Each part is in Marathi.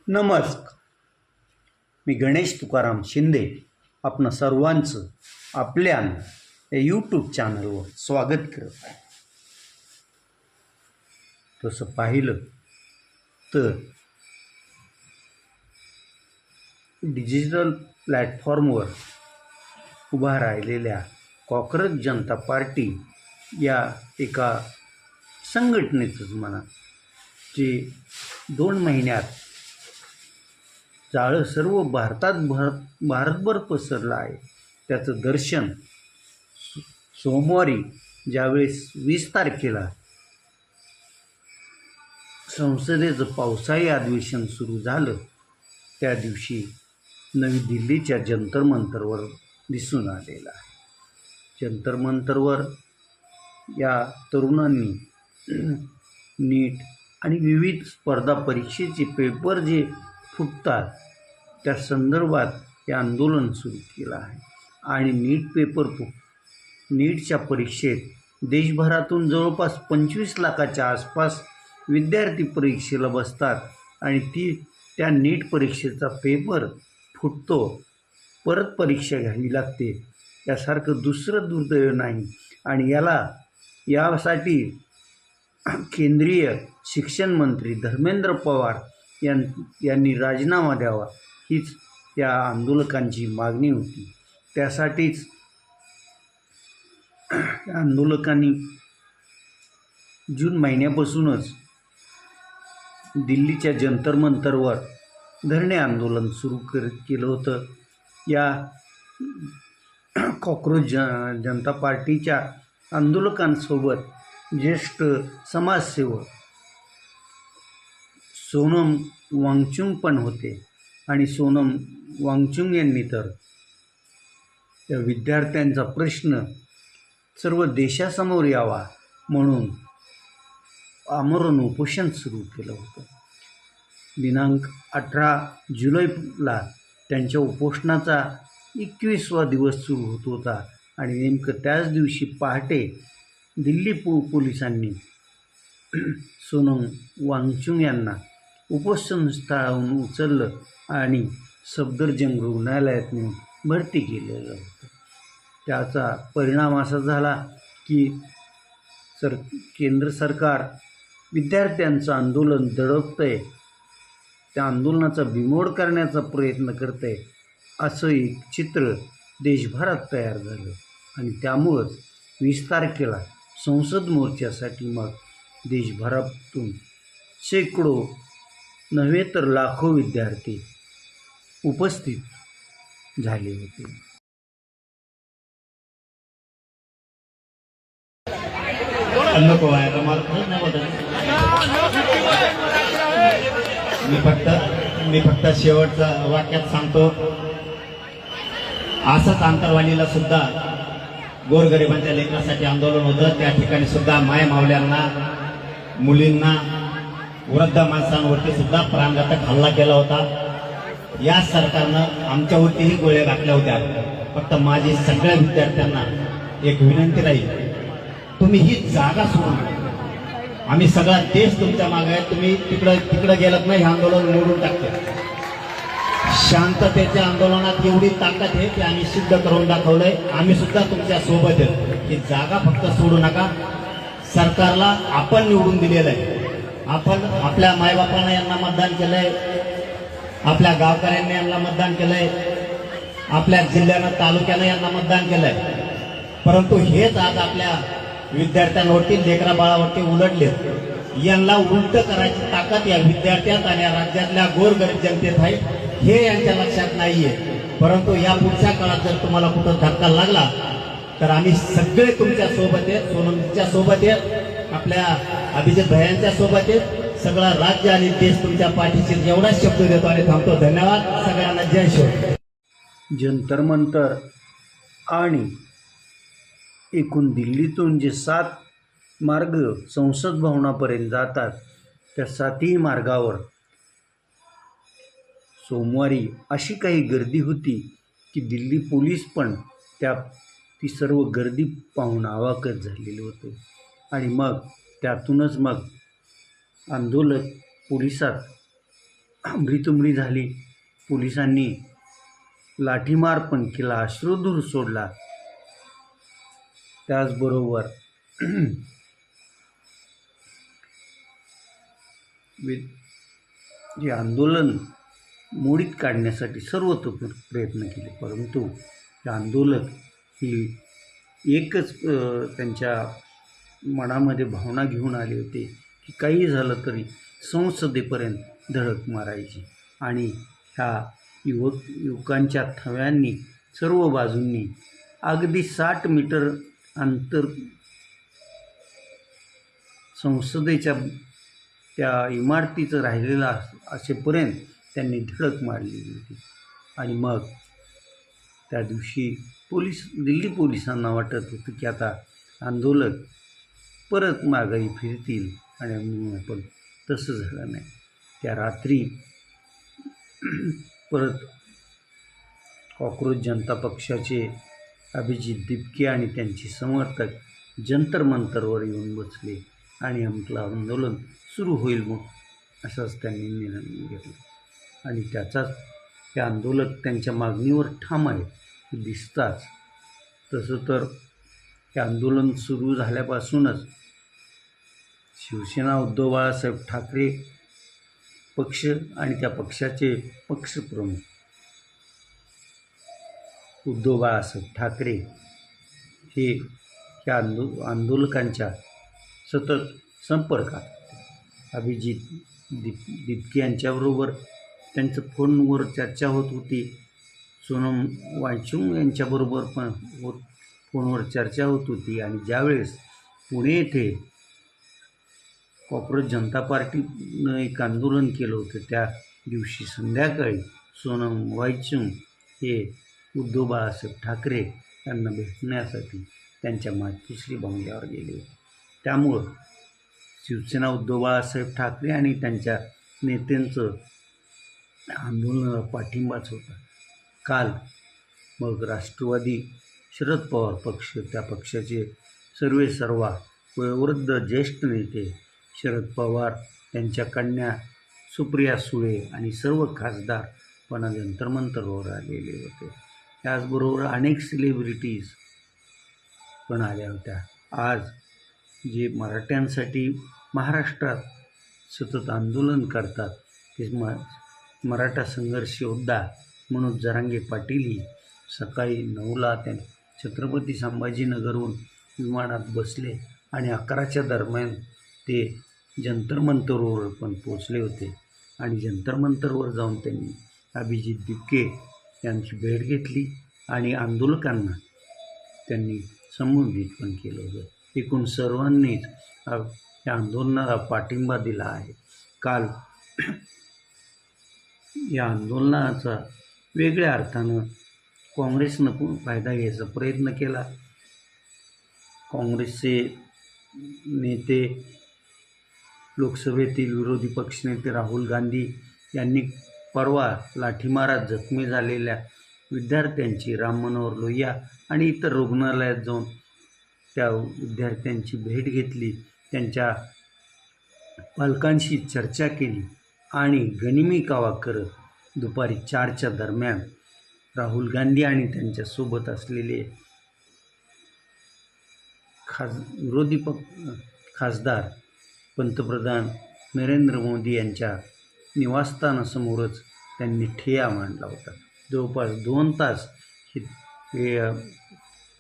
नमस्कार. मी गणेश तुकाराम शिंदे आपणा सर्वांचं आपल्या या यूट्यूब चॅनलवर स्वागत करत आहे. तसं पाहिलं तर डिजिटल प्लॅटफॉर्मवर उभा राहिलेल्या कॉक्रोच जनता पार्टी या एका संघटनेचंच म्हणा, जे 2 महिन्यात जाळं सर्व भारतभर पसरलं आहे, त्याचं दर्शन सोमवारी ज्यावेळेस 20 तारखेला संसदेचं पावसाळी अधिवेशन सुरू झालं, त्या दिवशी नवी दिल्लीच्या जंतर मंतरवर दिसून आलेलं आहे. जंतर मंतरवर या तरुणांनी नीट आणि विविध स्पर्धा परीक्षेचे पेपर जे फुटतात त्या संदर्भात हे आंदोलन सुरू केलं आहे. आणि नीटच्या परीक्षेत देशभरातून जवळपास 25 लाखाच्या आसपास विद्यार्थी परीक्षेला बसतात आणि त्या नीट परीक्षेचा पेपर फुटतो, परत परीक्षा घ्यावी लागते. यासारखं दुसरं दुर्दैव नाही. आणि यासाठी केंद्रीय शिक्षण मंत्री धर्मेंद्र पवार यांनी राजीनामा द्यावा, हीच या आंदोलकांची मागणी होती. त्यासाठीच आंदोलकांनी जून महिन्यापासूनच दिल्लीच्या जंतर मंतरवर धरणे आंदोलन सुरू केलं होतं. या कॉक्रोच जनता पार्टीच्या आंदोलकांसोबत ज्येष्ठ समाजसेवक सोनम वांगचुक पण होते. आणि सोनम वांगचुक यांनी तर त्या विद्यार्थ्यांचा प्रश्न सर्व देशासमोर यावा म्हणून आमरण उपोषण सुरू केलं होतं. दिनांक 18 जुलैला त्यांच्या उपोषणाचा 21वा दिवस सुरू होत होता. आणि नेमकं त्याच दिवशी पहाटे दिल्ली पोलिसांनी सोनम वांगचुक यांना उपोषणस्थळाहून उचललं आणि सफदरजंग रुग्णालयात नेऊन भरती केलेलं होतं. त्याचा परिणाम असा झाला की केंद्र सरकार विद्यार्थ्यांचं आंदोलन दडपतंय, त्या आंदोलनाचा बिमोड करण्याचा प्रयत्न करतंय, असं एक चित्र देशभरात तयार झालं. आणि त्यामुळंच 20 तारखेला संसद मोर्चासाठी मग देशभरातून शेकडो नव्हे तर लाखो विद्यार्थी उपस्थित झाले होते. मी फक्त शेवटचं वाक्यात सांगतो, असंच आंतरवालीला सुद्धा गोरगरिबांच्या लेकरासाठी आंदोलन होतं. त्या ठिकाणी सुद्धा माय मावल्यांना, मुलींना, वृद्ध माणसांवरती सुद्धा प्राणघातक हल्ला केला होता. या सरकारनं आमच्यावरतीही गोळ्या घातल्या होत्या. फक्त माझी सगळ्या विद्यार्थ्यांना एक विनंती राहील, तुम्ही ही जागा सोडून, आम्ही सगळा देश तुमच्या मागे आहे, तुम्ही तिकडं गेलात नाही, हे आंदोलन मोडून टाकते. शांततेच्या आंदोलनात एवढी ताकद आहे की आम्ही सिद्ध करून दाखवलंय. आम्ही सुद्धा तुमच्या सोबत आहे. ही जागा फक्त सोडू नका. सरकारला आपण निवडून दिलेलं आहे. आपण आपल्या मायबापांना यांना मतदान केलंय, आपल्या गावकऱ्यांनी यांना मतदान केलंय, आपल्या जिल्ह्यानं तालुक्यानं यांना मतदान केलंय. परंतु हेच आज आपल्या विद्यार्थ्यांवरती, लेकरा बाळावरती उलटले. यांना उलट करायची ताकद या विद्यार्थ्यात आणि या राज्यातल्या गोरगरीब जनतेत आहे, हे यांच्या लक्षात नाहीये. परंतु या पुढच्या काळात जर तुम्हाला कुठं धक्का लागला तर आम्ही सगळे तुमच्या सोबत आहेत, सोनमच्या सोबत आहेत, आपल्या अभिजित भैयांच्या सोबत आहेत. सगळं राज्य आणि देश तुमच्या पाठीशी. एवढाच शब्द देतो आणि थांबतो. धन्यवाद सगळ्यांना. जय शिव. जंतर मंतर आणि एकूण दिल्लीतून जे 7 मार्ग संसद भवनापर्यंत जातात, त्या 7ही मार्गावर सोमवारी अशी काही गर्दी होती की दिल्ली पोलीस पण ती सर्व गर्दी पाहून अवाकच झालेले होते. आणि मग त्यातूनच आंदोलक पोलिसात मृत्युमुरी झाली. पोलिसांनी लाठीमार पण केला, अश्रुधूर सोडला. त्याचबरोबर जे आंदोलन मोडीत काढण्यासाठी सर्वतोपरी प्रयत्न केले, परंतु हे आंदोलक ही एकच त्यांच्या मनामध्ये भावना घेऊन आले होते की काही झालं तरी संसदेपर्यंत धडक मारायची. आणि ह्या युवकांच्या थव्यांनी सर्व बाजूंनी अगदी 60 मीटर अंतर संसदेच्या त्या इमारतीचं राहिलेलं असेपर्यंत त्यांनी धडक मारलेली होती. आणि मग त्या दिवशी दिल्ली पोलिसांना वाटत होतं की आता आंदोलक परत माघारी फिरतील, आणि पण तसं झालं नाही. त्या रात्री परत कॉक्रोच जनता पक्षाचे अभिजित दिपके आणि त्यांचे समर्थक जंतर मंतरवर येऊन बसले आणि आमचं आंदोलन सुरू होईल मग असाच त्यांनी निर्णय घेतला. आणि त्याचाच ते आंदोलक त्यांच्या मागणीवर ठाम आहे हे दिसताच. तसं तर हे आंदोलन सुरू झाल्यापासूनच शिवसेना उद्धव बाळासाहेब ठाकरे पक्ष आणि त्या पक्षाचे पक्षप्रमुख उद्धव बाळासाहेब ठाकरे हे या आंदोलकांच्या सतत संपर्कात. अभिजित दिपके यांच्याबरोबर त्यांचं फोनवर चर्चा होत होती. सोनम वांगचुक यांच्याबरोबर पण फोनवर चर्चा होत होती. आणि ज्यावेळेस पुणे येथे कॉक्रोच जनता पार्टीनं एक आंदोलन केलं होतं, त्या दिवशी संध्याकाळी सोनम वांगचुक हे उद्धव बाळासाहेब ठाकरे यांना भेटण्यासाठी त्यांच्या मातोश्री बंगल्यावर गेले. त्यामुळं शिवसेना उद्धव बाळासाहेब ठाकरे आणि त्यांच्या नेत्यांचं आंदोलनाला पाठिंबाच होता. काल मग राष्ट्रवादी शरद पवार पक्ष, त्या पक्षाचे सर्वेसर्वा वयोवृद्ध ज्येष्ठ नेते शरद पवार, त्यांच्या कन्या सुप्रिया सुळे आणि सर्व खासदार पण जंतर मंतरवर आलेले होते. त्याचबरोबर अनेक सेलिब्रिटीज पण आल्या होत्या. आज जे मराठ्यांसाठी महाराष्ट्रात सतत आंदोलन करतात ते मराठा संघर्ष योद्धा मनोज जरांगे पाटीलही सकाळी 9ला त्या छत्रपती संभाजीनगरहून विमानात बसले आणि 11च्या दरम्यान ते जंतर मंतरवर पण पोचले होते. आणि जंतर मंतरवर जाऊन त्यांनी अभिजित दिपके यांची भेट घेतली आणि आंदोलकांना त्यांनी संबोधित पण केलं होतं. एकूण सर्वांनीच या आंदोलनाला पाठिंबा दिला आहे. काल या आंदोलनाचा वेगळ्या अर्थानं काँग्रेसनं फायदा घ्यायचा प्रयत्न केला. काँग्रेसचे नेते, लोकसभेतील विरोधी पक्षनेते राहुल गांधी यांनी परवा लाठीमारात जखमी झालेल्या विद्यार्थ्यांची, राम मनोहर लोहिया आणि इतर रुग्णालयात जाऊन त्या विद्यार्थ्यांची भेट घेतली, त्यांच्या पालकांशी चर्चा केली आणि गनिमी कावा करत दुपारी 4च्या दरम्यान राहुल गांधी आणि त्यांच्यासोबत असलेले विरोधी खासदार पंतप्रधान नरेंद्र मोदी यांच्या निवासस्थानासमोरच त्यांनी ठिय्या मांडला होता. जवळपास 2 तास हे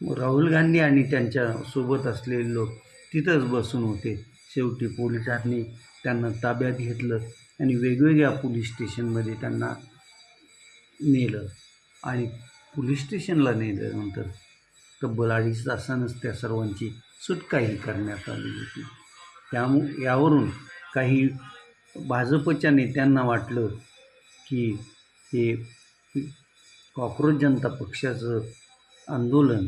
राहुल गांधी आणि त्यांच्यासोबत असलेले लोक तिथंच बसून होते. शेवटी पोलिसांनी त्यांना ताब्यात घेतलं आणि वेगवेगळ्या पोलीस स्टेशनमध्ये त्यांना नेलं. आणि पोलीस स्टेशनला नेल्यानंतर तब्बल 2.5 तासानंच त्या सर्वांची सुटकाही करण्यात आली होती. यावरून काही भाजपच्या नेत्यांना वाटलं की हे कॉक्रोच जनता पक्षाचं आंदोलन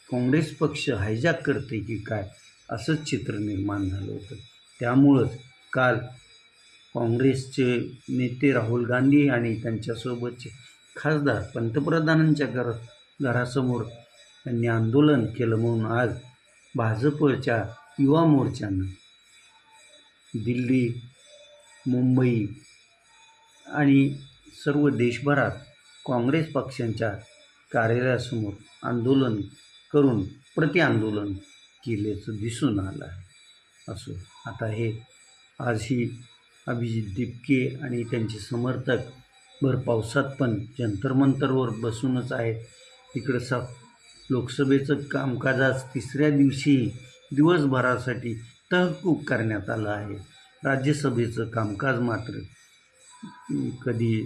काँग्रेस पक्ष हायजॅक करते की काय, असंच चित्र निर्माण झालं होतं. त्यामुळंच काल काँग्रेसचे नेते राहुल गांधी आणि त्यांच्यासोबतचे खासदार पंतप्रधानांच्या घरासमोर त्यांनी आंदोलन केलं. म्हणून आज भाजपच्या युवा मोर्चानं दिल्ली मुंबई आणि सर्व देशभरात काँग्रेस पक्षांच्या कार्यालयासमोर आंदोलन करून प्रतिआंदोलन केल्याचं दिसून आलं आहे. असो, आता हे आजही अभिजित दिपके आणि त्यांचे समर्थक भर पावसात पण जंतर-मंतरवर बसूनच आहेत. तिकडं लोकसभेचं कामकाजास तिसऱ्या दिवशी दिवसभरासाठी तहकूब करण्यात आलं आहे. राज्यसभेचं कामकाज मात्र कधी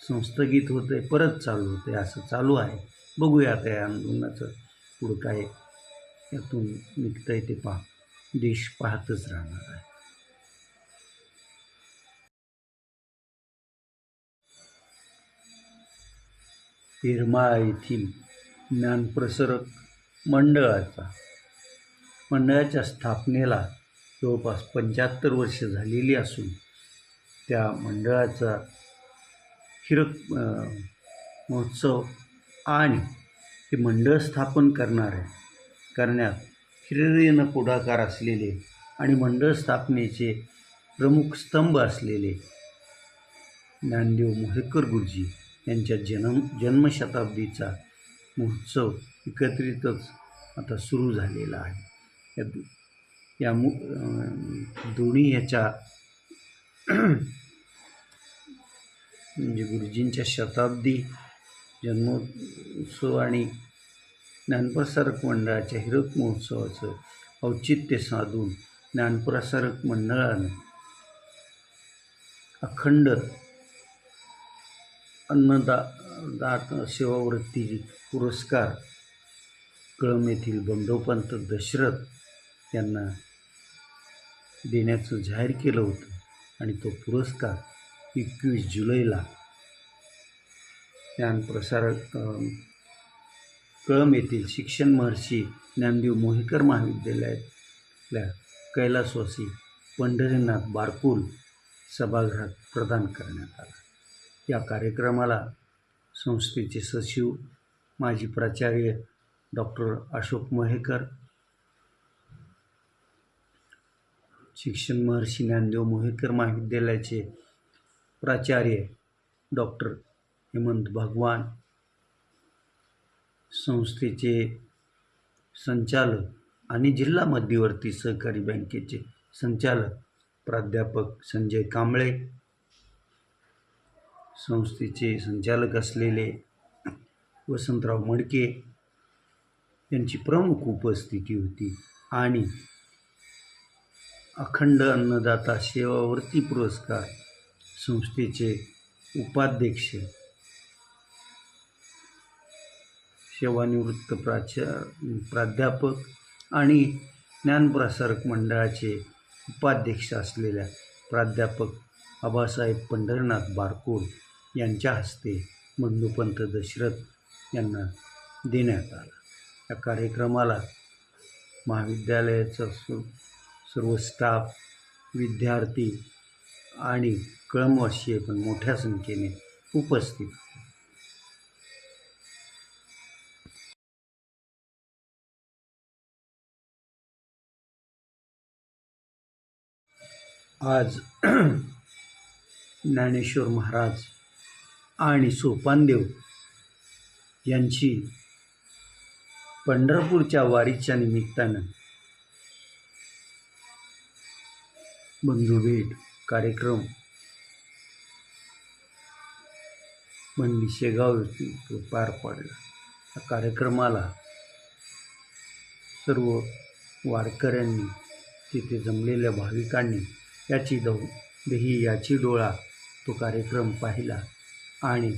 संस्थगित होतं आहे, परत चालू होतं आहे, असं चालू आहे. बघूया आता या आंदोलनाचं पुढं काय यातून निघतं आहे ते देश पाहतच राहणार आहे. येरमाळा येथील ज्ञानप्रसारक मंडळाच्या स्थापनेला जवळपास 75 वर्ष झालेली असून त्या मंडळाचा हिरक महोत्सव आणि हे मंडळ स्थापन करण्यात हिरिरीनं पुढाकार असलेले आणि मंडळ स्थापनेचे प्रमुख स्तंभ असलेले ज्ञानदेव मोहेकर गुरुजी यांच्या जन्मशताब्दीचा महोत्सव एकत्रितच आता सुरू झालेला आहे. या दोन्ही ह्याच्या म्हणजे गुरुजींच्या शताब्दी जन्मोत्सव आणि ज्ञानप्रसारक मंडळाच्या हिरक महोत्सवाचं औचित्य साधून ज्ञानप्रसारक मंडळानं अखंड अन्नदात सेवावृत्ती पुरस्कार कळंब येथील बंडोपंत दशरथ यांना देण्याचं जाहीर केलं होतं आणि तो पुरस्कार 21 जुलैला ज्ञानप्रसारक कळंब येथील शिक्षण महर्षी ज्ञानदेव मोहेकर महाविद्यालयातल्या कैलासवासी पंढरीनाथ बारकुल सभागृहात प्रदान करण्यात आला. या कार्यक्रमाला संस्थेचे सचिव माजी प्राचार्य डॉक्टर अशोक मोहेकर, शिक्षण महर्षी ज्ञानदेव मोहेकर महाविद्यालयाचे प्राचार्य डॉक्टर हेमंत भगवान, संस्थेचे संचालक आणि जिल्हा मध्यवर्ती सहकारी बँकेचे संचालक प्राध्यापक संजय कांबळे, संस्थेचे संचालक असलेले वसंतराव मडके यांची प्रमुख उपस्थिती होती आणि अखंड अन्नदाता सेवावृत्ती पुरस्कार संस्थेचे उपाध्यक्ष सेवानिवृत्त प्राध्यापक आणि ज्ञानप्रसारक मंडळाचे उपाध्यक्ष असलेल्या प्राध्यापक आबासाहेब पंढरीनाथ बारकुल यांच्या हस्ते बंडोपंत दशरथ यांना देण्यात आला. या कार्यक्रमाला महाविद्यालयाचा सर्व स्टाफ, विद्यार्थी आणि कळंबवासीय पण मोठ्या संख्येने उपस्थित होते. आज ज्ञानेश्वर महाराज आणि सोपानदेव यांची पंढरपूरच्या वारीच्या निमित्तानं बंधुभेट कार्यक्रम मंडी शेगाव येथे पार पडला. या कार्यक्रमाला सर्व वारकऱ्यांनी, तिथे जमलेल्या भाविकांनी याची डोळा तो कार्यक्रम पाहिला आणि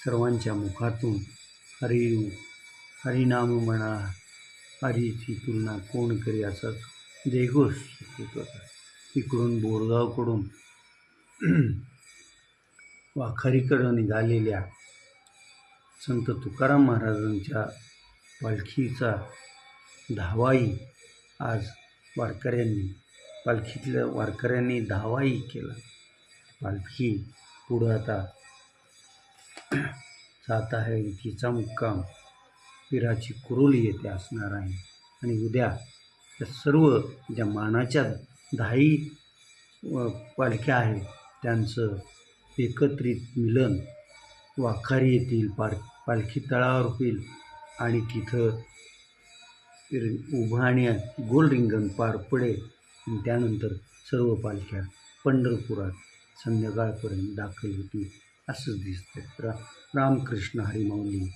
सर्वांच्या मुखातून हरिनाम म्हणा, हरीची तुलना कोण करी असाच जयघोष होत होता. इकडून बोरगावकडून वाखारीकडं निघालेल्या संत तुकाराम महाराजांच्या पालखीचा धावाही आज पालखीतल्या वारकऱ्यांनी धावाही केला. पालखी पुढं आता जात आहे. तिचा मुक्काम पिराची कुरोली येथे असणार आहे आणि उद्या त्या सर्व ज्या मानाच्या धाई पालख्या आहेत त्यांचं एकत्रित मिलन वाखारी येथील पालखी तळावर होईल आणि तिथं उभाण्या गोल रिंगण पार पडेल आणि त्यानंतर सर्व पालख्या पंढरपुरात संध्याकाळपर्यंत दाखल होतील असंच दिसतं. रामकृष्ण हरी माऊली.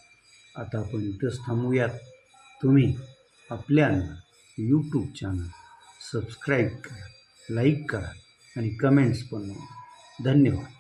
आता आपण इथंच थांबूयात. तुम्ही आपल्या यूट्यूब चॅनल सबस्क्राईब करा, लाईक करा आणि कमेंट्स पण. धन्यवाद.